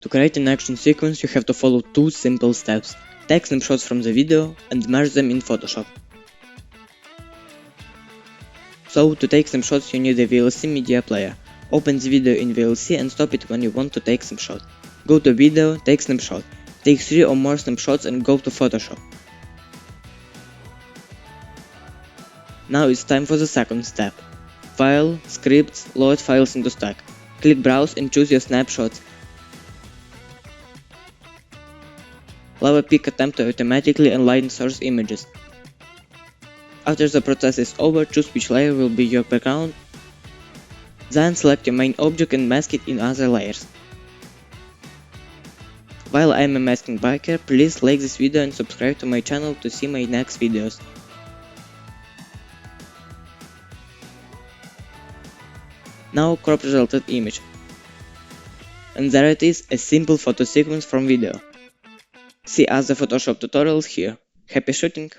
To create an action sequence, you have to follow two simple steps. Take snapshots from the video and merge them in Photoshop. So, to take snapshots you need a VLC media player. Open the video in VLC and stop it when you want to take snapshot. Go to Video, take snapshot. Take 3 or more snapshots and go to Photoshop. Now it's time for the second step. File, Scripts, load files into stack. Click Browse and choose your snapshots. Allow a pick attempt to automatically align source images. After the process is over, choose which layer will be your background. Then select your main object and mask it in other layers. While I am a masking biker, please like this video and subscribe to my channel to see my next videos. Now crop resulted image. And there it is, a simple photo sequence from video. See other Photoshop tutorials here. Happy shooting!